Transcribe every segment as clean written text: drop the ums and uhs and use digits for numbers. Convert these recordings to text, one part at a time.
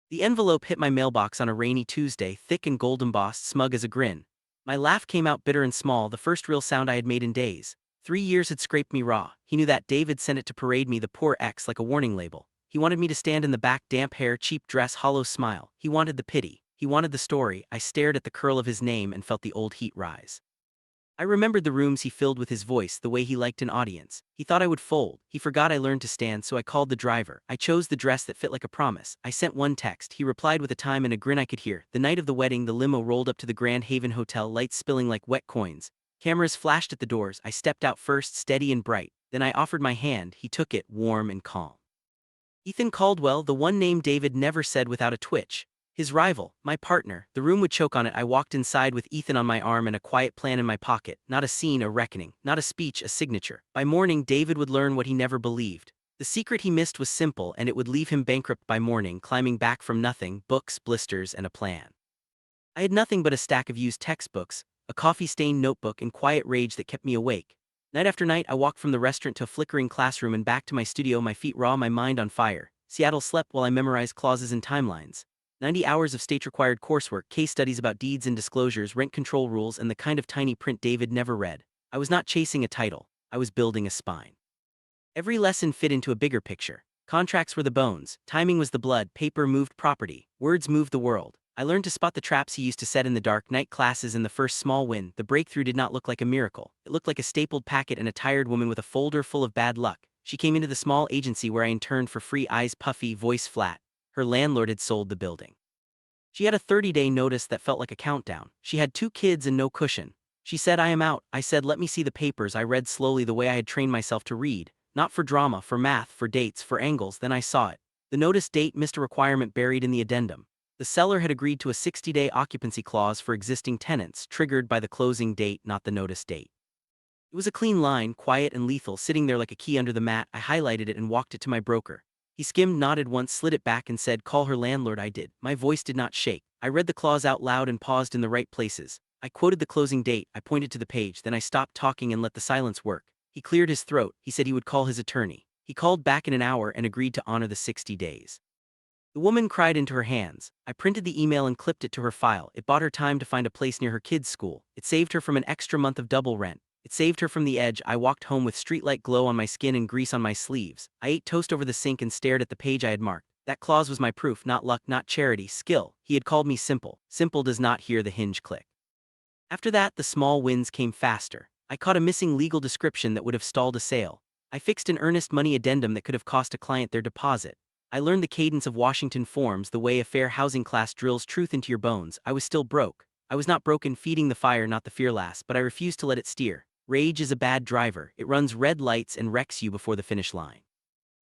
The envelope hit my mailbox on a rainy Tuesday, thick and gold-embossed, smug as a grin. My laugh came out bitter and small, the first real sound I had made in days. 3 years had scraped me raw. He knew that. David sent it to parade me, the poor ex, like a warning label. He wanted me to stand in the back, damp hair, cheap dress, hollow smile. He wanted the pity. He wanted the story. I stared at the curl of his name and felt the old heat rise. I remembered the rooms he filled with his voice, the way he liked an audience. He thought I would fold. He forgot I learned to stand, so I called the driver. I chose the dress that fit like a promise. I sent one text. He replied with a time and a grin I could hear. The night of the wedding, the limo rolled up to the Grand Haven Hotel, lights spilling like wet coins. Cameras flashed at the doors. I stepped out first, steady and bright. Then I offered my hand. He took it, warm and calm. Ethan Caldwell, the one name David never said without a twitch. His rival, my partner, the room would choke on it. I walked inside with Ethan on my arm and a quiet plan in my pocket. Not a scene, a reckoning. Not a speech, a signature. By morning, David would learn what he never believed. The secret he missed was simple, and it would leave him bankrupt by morning, climbing back from nothing, books, blisters, and a plan. I had nothing but a stack of used textbooks, a coffee-stained notebook, and quiet rage that kept me awake. Night after night, I walked from the restaurant to a flickering classroom and back to my studio, my feet raw, my mind on fire. Seattle slept while I memorized clauses and timelines. 90 hours of state-required coursework, case studies about deeds and disclosures, rent control rules, and the kind of tiny print David never read. I was not chasing a title. I was building a spine. Every lesson fit into a bigger picture. Contracts were the bones, timing was the blood, paper moved property, words moved the world. I learned to spot the traps he used to set in the dark. Night classes and the first small win. The breakthrough did not look like a miracle. It looked like a stapled packet and a tired woman with a folder full of bad luck. She came into the small agency where I interned for free, eyes puffy, voice flat. Her landlord had sold the building. She had a 30-day notice that felt like a countdown. She had 2 kids and no cushion. She said, "I am out." I said, "Let me see the papers." I read slowly, the way I had trained myself to read. Not for drama, for math, for dates, for angles. Then I saw it. The notice date missed a requirement buried in the addendum. The seller had agreed to a 60-day occupancy clause for existing tenants, triggered by the closing date, not the notice date. It was a clean line, quiet and lethal, sitting there like a key under the mat. I highlighted it and walked it to my broker. He skimmed, nodded once, slid it back and said, "Call her landlord." I did. My voice did not shake. I read the clause out loud and paused in the right places. I quoted the closing date. I pointed to the page. Then I stopped talking and let the silence work. He cleared his throat. He said he would call his attorney. He called back in an hour and agreed to honor the 60 days. The woman cried into her hands. I printed the email and clipped it to her file. It bought her time to find a place near her kids' school. It saved her from an extra month of double rent. It saved her from the edge. I walked home with streetlight glow on my skin and grease on my sleeves. I ate toast over the sink and stared at the page I had marked. That clause was my proof, not luck, not charity, skill. He had called me simple. Simple does not hear the hinge click. After that, the small wins came faster. I caught a missing legal description that would have stalled a sale. I fixed an earnest money addendum that could have cost a client their deposit. I learned the cadence of Washington forms, the way a fair housing class drills truth into your bones. I was still broke. I was not broken, feeding the fire, not the fear last, but I refused to let it steer. Rage is a bad driver. It runs red lights and wrecks you before the finish line.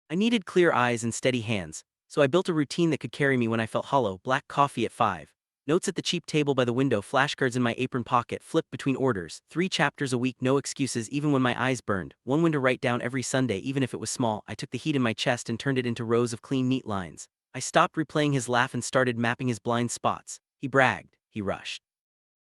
I needed clear eyes and steady hands, so I built a routine that could carry me when I felt hollow. Black coffee at 5. Notes at the cheap table by the window, flashcards in my apron pocket, flipped between orders, 3 chapters a week, no excuses even when my eyes burned, one win to write down every Sunday even if it was small. I took the heat in my chest and turned it into rows of clean, neat lines. I stopped replaying his laugh and started mapping his blind spots. He bragged. He rushed.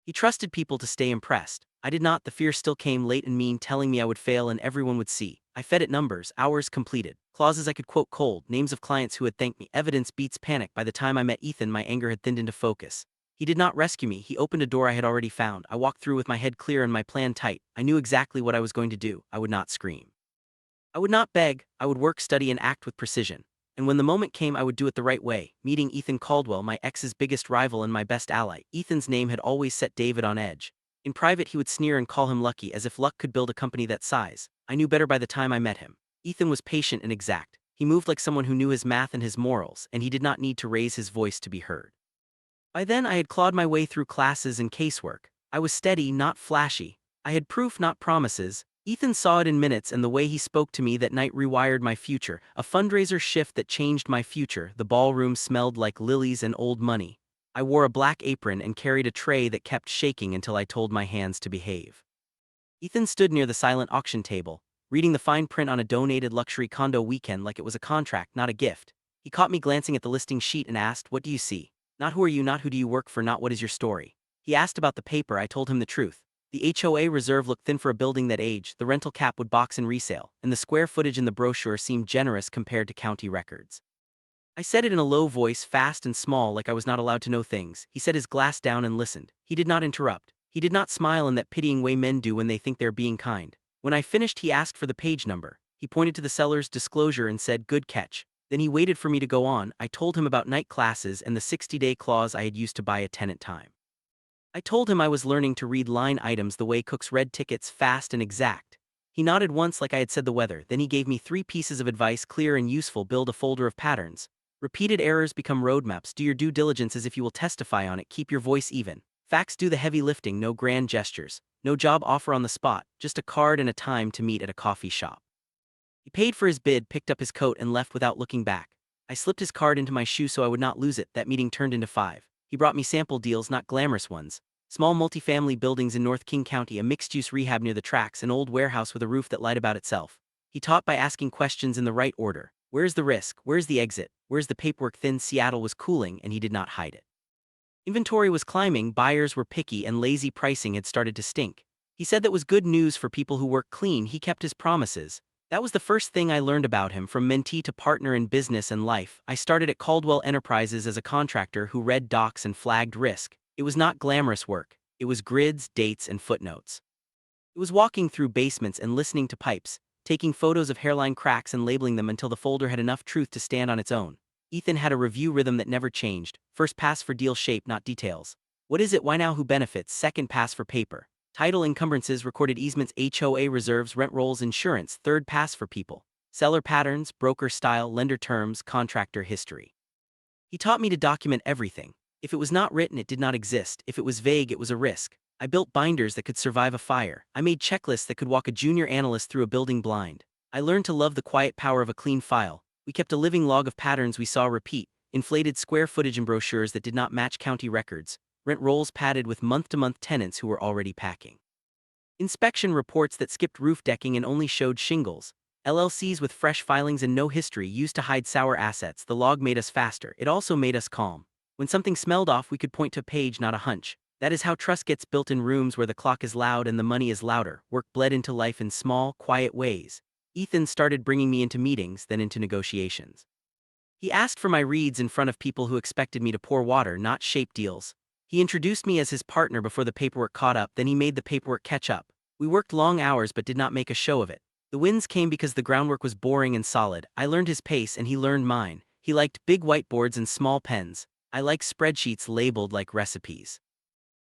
He trusted people to stay impressed. I did not. The fear still came, late and mean, telling me I would fail and everyone would see. I fed it numbers, hours completed, clauses I could quote cold, names of clients who had thanked me. Evidence beats panic. By the time I met Ethan, my anger had thinned into focus. He did not rescue me. He opened a door I had already found. I walked through with my head clear and my plan tight. I knew exactly what I was going to do. I would not scream. I would not beg. I would work, study, and act with precision. And when the moment came, I would do it the right way. Meeting Ethan Caldwell, my ex's biggest rival and my best ally. Ethan's name had always set David on edge. In private, he would sneer and call him lucky, as if luck could build a company that size. I knew better by the time I met him. Ethan was patient and exact. He moved like someone who knew his math and his morals, and he did not need to raise his voice to be heard. By then, I had clawed my way through classes and casework. I was steady, not flashy. I had proof, not promises. Ethan saw it in minutes, and the way he spoke to me that night rewired my future, a fundraiser shift that changed my future. The ballroom smelled like lilies and old money. I wore a black apron and carried a tray that kept shaking until I told my hands to behave. Ethan stood near the silent auction table, reading the fine print on a donated luxury condo weekend like it was a contract, not a gift. He caught me glancing at the listing sheet and asked, "What do you see?" Not who are you, not who do you work for, not what is your story. He asked about the paper. I told him the truth. The HOA reserve looked thin for a building that aged, the rental cap would box in resale, and the square footage in the brochure seemed generous compared to county records. I said it in a low voice, fast and small, like I was not allowed to know things. He set his glass down and listened. He did not interrupt. He did not smile in that pitying way men do when they think they're being kind. When I finished, he asked for the page number. He pointed to the seller's disclosure and said, "Good catch." Then he waited for me to go on. I told him about night classes and the 60-day clause I had used to buy a tenant time. I told him I was learning to read line items the way cooks read tickets, fast and exact. He nodded once like I had said the weather. Then he gave me 3 pieces of advice, clear and useful. Build a folder of patterns. Repeated errors become roadmaps. Do your due diligence as if you will testify on it. Keep your voice even. Facts do the heavy lifting. No grand gestures. No job offer on the spot. Just a card and a time to meet at a coffee shop. He paid for his bid, picked up his coat and left without looking back. I slipped his card into my shoe so I would not lose it. That meeting turned into 5. He brought me sample deals, not glamorous ones. Small multifamily buildings in North King County, a mixed-use rehab near the tracks, an old warehouse with a roof that lied about itself. He taught by asking questions in the right order. Where's the risk? Where's the exit? Where's the paperwork? Thin Seattle was cooling, and he did not hide it. Inventory was climbing, buyers were picky, and lazy pricing had started to stink. He said that was good news for people who work clean. He kept his promises. That was the first thing I learned about him. From mentee to partner in business and life. I started at Caldwell Enterprises as a contractor who read docs and flagged risk. It was not glamorous work. It was grids, dates, and footnotes. It was walking through basements and listening to pipes, taking photos of hairline cracks and labeling them until the folder had enough truth to stand on its own. Ethan had a review rhythm that never changed. First pass for deal shape, not details. What is it? Why now? Who benefits? Second pass for paper. Title, encumbrances, recorded easements, HOA reserves, rent rolls, insurance. Third pass for people. Seller patterns, broker style, lender terms, contractor history. He taught me to document everything. If it was not written, it did not exist. If it was vague, it was a risk. I built binders that could survive a fire. I made checklists that could walk a junior analyst through a building blind. I learned to love the quiet power of a clean file. We kept a living log of patterns we saw repeat, inflated square footage in brochures that did not match county records, rent rolls padded with month-to-month tenants who were already packing. Inspection reports that skipped roof decking and only showed shingles. LLCs with fresh filings and no history used to hide sour assets. The log made us faster. It also made us calm. When something smelled off, we could point to a page, not a hunch. That is how trust gets built in rooms where the clock is loud and the money is louder. Work bled into life in small, quiet ways. Ethan started bringing me into meetings, then into negotiations. He asked for my reads in front of people who expected me to pour water, not shape deals. He introduced me as his partner before the paperwork caught up, then he made the paperwork catch up. We worked long hours but did not make a show of it. The wins came because the groundwork was boring and solid. I learned his pace and he learned mine. He liked big whiteboards and small pens. I liked spreadsheets labeled like recipes.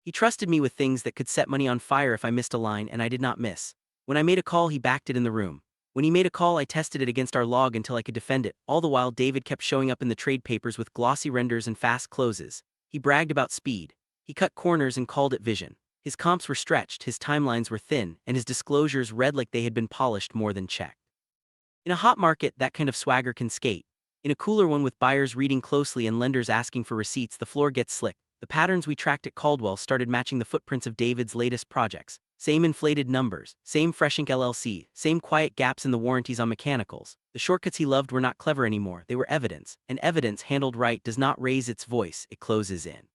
He trusted me with things that could set money on fire if I missed a line, and I did not miss. When I made a call, he backed it in the room. When he made a call, I tested it against our log until I could defend it. All the while, David kept showing up in the trade papers with glossy renders and fast closes. He bragged about speed. He cut corners and called it vision. His comps were stretched, his timelines were thin, and his disclosures read like they had been polished more than checked. In a hot market, that kind of swagger can skate. In a cooler one with buyers reading closely and lenders asking for receipts, the floor gets slick. The patterns we tracked at Caldwell started matching the footprints of David's latest projects. Same inflated numbers, same fresh ink LLC, same quiet gaps in the warranties on mechanicals. The shortcuts he loved were not clever anymore, they were evidence, and evidence handled right does not raise its voice, it closes in.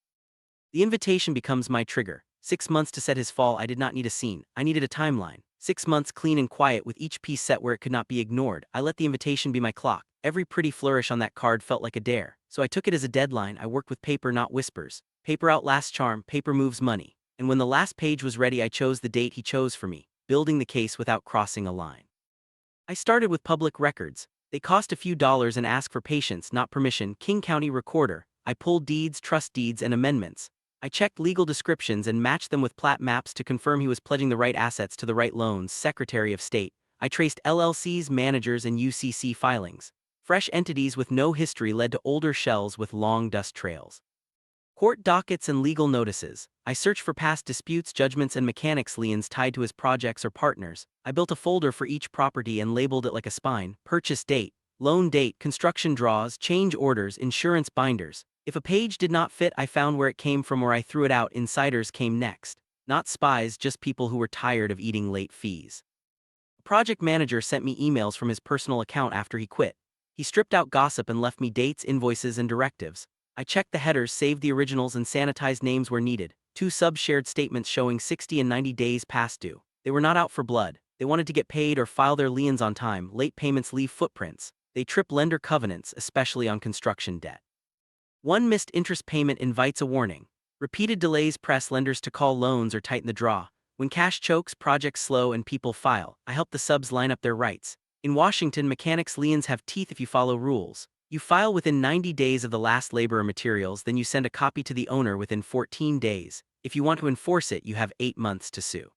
The invitation becomes my trigger. 6 months to set his fall. I did not need a scene, I needed a timeline. 6 months clean and quiet with each piece set where it could not be ignored. I let the invitation be my clock. Every pretty flourish on that card felt like a dare, so I took it as a deadline. I worked with paper, not whispers. Paper outlasts charm, paper moves money. And when the last page was ready, I chose the date he chose for me, building the case without crossing a line. I started with public records. They cost a few dollars and ask for patience, not permission. King County Recorder. I pulled deeds, trust deeds, and amendments. I checked legal descriptions and matched them with plat maps to confirm he was pledging the right assets to the right loans. Secretary of State. I traced LLCs, managers, and UCC filings. Fresh entities with no history led to older shells with long dust trails. Court dockets and legal notices. I searched for past disputes, judgments, and mechanics liens tied to his projects or partners. I built a folder for each property and labeled it like a spine. Purchase date, loan date, construction draws, change orders, insurance binders. If a page did not fit, I found where it came from or I threw it out. Insiders came next. Not spies, just people who were tired of eating late fees. A project manager sent me emails from his personal account after he quit. He stripped out gossip and left me dates, invoices, and directives. I checked the headers, saved the originals, and sanitized names where needed. 2 sub-shared statements showing 60 and 90 days past due. They were not out for blood. They wanted to get paid or file their liens on time. Late payments leave footprints. They trip lender covenants, especially on construction debt. One missed interest payment invites a warning. Repeated delays press lenders to call loans or tighten the draw. When cash chokes, projects slow, and people file, I help the subs line up their rights. In Washington, mechanics' liens have teeth if you follow rules. You file within 90 days of the last labor or materials, then you send a copy to the owner within 14 days. If you want to enforce it, you have 8 months to sue.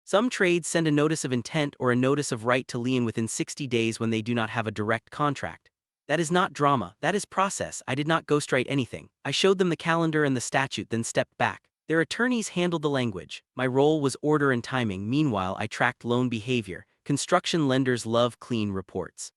Some trades send a notice of intent or a notice of right to lien within 60 days when they do not have a direct contract. That is not drama, that is process. I did not ghostwrite anything. I showed them the calendar and the statute, then stepped back. Their attorneys handled the language. My role was order and timing. Meanwhile, I tracked loan behavior. Construction lenders love clean reports.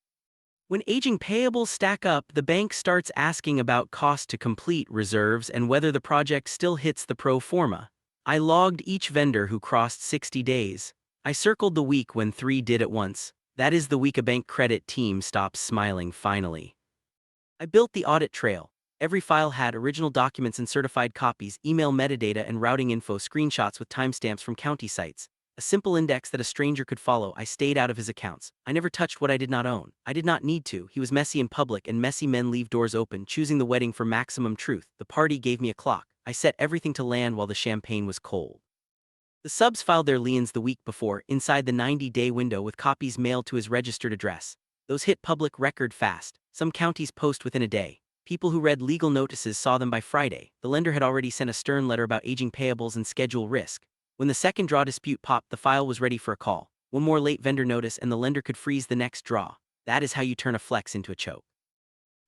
When aging payables stack up, the bank starts asking about cost to complete reserves and whether the project still hits the pro forma. I logged each vendor who crossed 60 days. I circled the week when 3 did at once. That is the week a bank credit team stops smiling finally. I built the audit trail. Every file had original documents and certified copies, email metadata and routing info, screenshots with timestamps from county sites. A simple index that a stranger could follow. I stayed out of his accounts. I never touched what I did not own. I did not need to. He was messy in public, and messy men leave doors open, choosing the wedding for maximum truth. The party gave me a clock. I set everything to land while the champagne was cold. The subs filed their liens the week before, inside the 90-day window, with copies mailed to his registered address. Those hit public record fast. Some counties post within a day. People who read legal notices saw them by Friday. The lender had already sent a stern letter about aging payables and schedule risk. When the second draw dispute popped, the file was ready for a call. One more late vendor notice and the lender could freeze the next draw. That is how you turn a flex into a choke.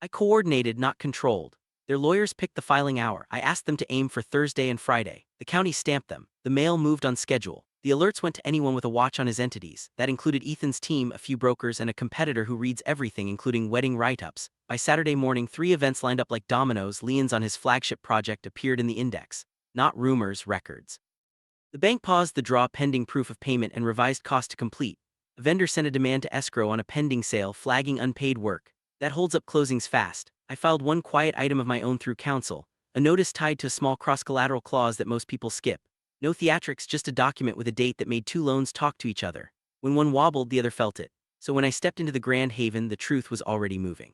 I coordinated, not controlled. Their lawyers picked the filing hour. I asked them to aim for Thursday and Friday. The county stamped them. The mail moved on schedule. The alerts went to anyone with a watch on his entities. That included Ethan's team, a few brokers, and a competitor who reads everything, including wedding write-ups. By Saturday morning, 3 events lined up like dominoes. Liens on his flagship project appeared in the index. Not rumors, records. The bank paused the draw pending proof of payment and revised cost to complete. A vendor sent a demand to escrow on a pending sale, flagging unpaid work. That holds up closings fast. I filed one quiet item of my own through counsel, a notice tied to a small cross-collateral clause that most people skip. No theatrics, just a document with a date that made 2 loans talk to each other. When one wobbled, the other felt it. So when I stepped into the Grand Haven, the truth was already moving.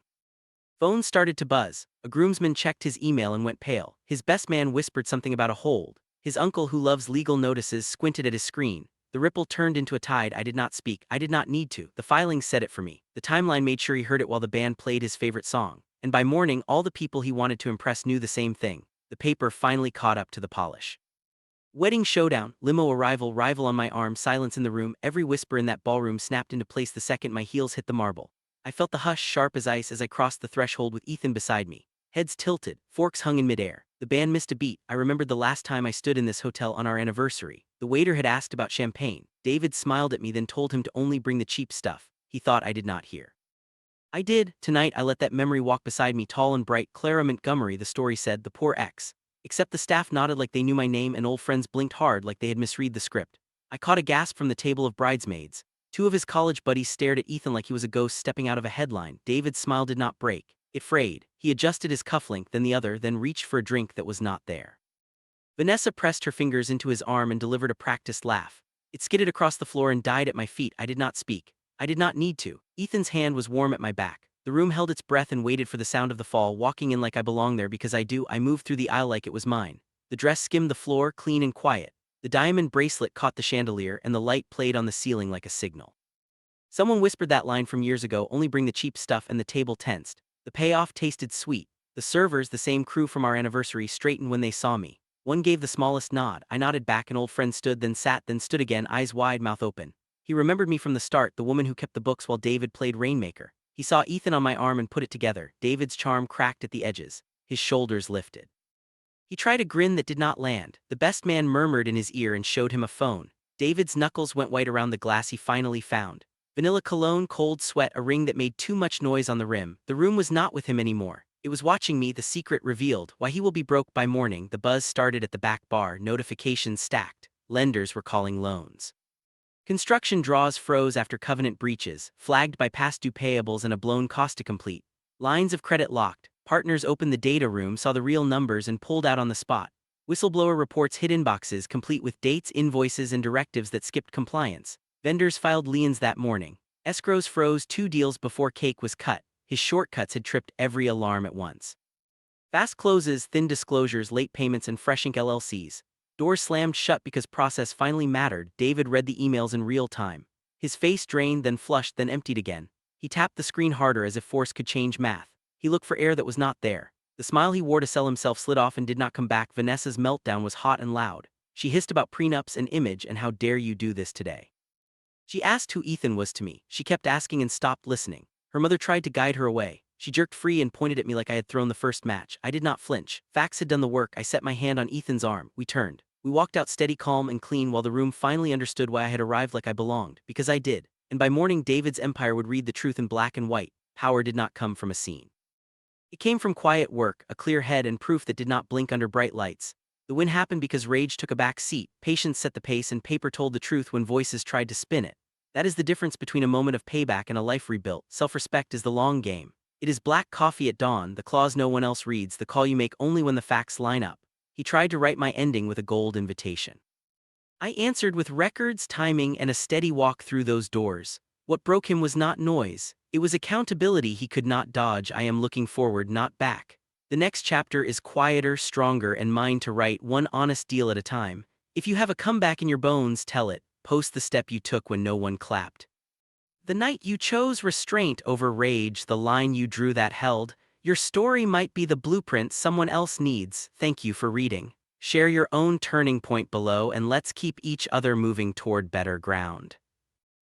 Phones started to buzz. A groomsman checked his email and went pale. His best man whispered something about a hold. His uncle, who loves legal notices, squinted at his screen. The ripple turned into a tide. I did not speak. I did not need to. The filing said it for me. The timeline made sure he heard it while the band played his favorite song. And by morning, all the people he wanted to impress knew the same thing. The paper finally caught up to the polish. Wedding showdown, limo arrival, rival on my arm, silence in the room. Every whisper in that ballroom snapped into place the second my heels hit the marble. I felt the hush sharp as ice as I crossed the threshold with Ethan beside me. Heads tilted, forks hung in midair. The band missed a beat. I remembered the last time I stood in this hotel on our anniversary. The waiter had asked about champagne. David smiled at me, then told him to only bring the cheap stuff. He thought I did not hear. I did. Tonight I let that memory walk beside me, tall and bright. Clara Montgomery, the story said, the poor ex. Except the staff nodded like they knew my name and old friends blinked hard like they had misread the script. I caught a gasp from the table of bridesmaids. 2 of his college buddies stared at Ethan like he was a ghost stepping out of a headline. David's smile did not break. It frayed. He adjusted his cufflink, then the other, then reached for a drink that was not there. Vanessa pressed her fingers into his arm and delivered a practiced laugh. It skidded across the floor and died at my feet. I did not speak. I did not need to. Ethan's hand was warm at my back. The room held its breath and waited for the sound of the fall, walking in like I belong there because I do. I moved through the aisle like it was mine. The dress skimmed the floor, clean and quiet. The diamond bracelet caught the chandelier and the light played on the ceiling like a signal. Someone whispered that line from years ago, only bring the cheap stuff, and the table tensed. The payoff tasted sweet. The servers, the same crew from our anniversary, straightened when they saw me. One gave the smallest nod. I nodded back. An old friend stood, then sat, then stood again, eyes wide, mouth open. He remembered me from the start, the woman who kept the books while David played Rainmaker. He saw Ethan on my arm and put it together. David's charm cracked at the edges. His shoulders lifted. He tried a grin that did not land. The best man murmured in his ear and showed him a phone. David's knuckles went white around the glass he finally found. Vanilla cologne, cold sweat, a ring that made too much noise on the rim. The room was not with him anymore. It was watching me. The secret revealed. Why he will be broke by morning. The buzz started at the back bar. Notifications stacked. Lenders were calling loans. Construction draws froze after covenant breaches, flagged by past due payables and a blown cost to complete. Lines of credit locked. Partners opened the data room, saw the real numbers and pulled out on the spot. Whistleblower reports hid inboxes complete with dates, invoices and directives that skipped compliance. Vendors filed liens that morning. Escrows froze 2 deals before cake was cut. His shortcuts had tripped every alarm at once. Fast closes, thin disclosures, late payments, and fresh ink LLCs. Doors slammed shut because process finally mattered. David read the emails in real time. His face drained, then flushed, then emptied again. He tapped the screen harder as if force could change math. He looked for air that was not there. The smile he wore to sell himself slid off and did not come back. Vanessa's meltdown was hot and loud. She hissed about prenups and image and how dare you do this today. She asked who Ethan was to me. She kept asking and stopped listening. Her mother tried to guide her away. She jerked free and pointed at me like I had thrown the first match. I did not flinch. Facts had done the work. I set my hand on Ethan's arm. We turned. We walked out steady, calm, and clean while the room finally understood why I had arrived like I belonged. Because I did. And by morning David's empire would read the truth in black and white. Power did not come from a scene. It came from quiet work, a clear head, and proof that did not blink under bright lights. The win happened because rage took a back seat, patience set the pace, and paper told the truth when voices tried to spin it. That is the difference between a moment of payback and a life rebuilt. Self-respect is the long game. It is black coffee at dawn, the clause no one else reads, the call you make only when the facts line up. He tried to write my ending with a gold invitation. I answered with records, timing, and a steady walk through those doors. What broke him was not noise. It was accountability he could not dodge. I am looking forward, not back. The next chapter is quieter, stronger, and mine to write, one honest deal at a time. If you have a comeback in your bones, tell it. Post the step you took when no one clapped. The night you chose restraint over rage, the line you drew that held. Your story might be the blueprint someone else needs. Thank you for reading. Share your own turning point below and let's keep each other moving toward better ground.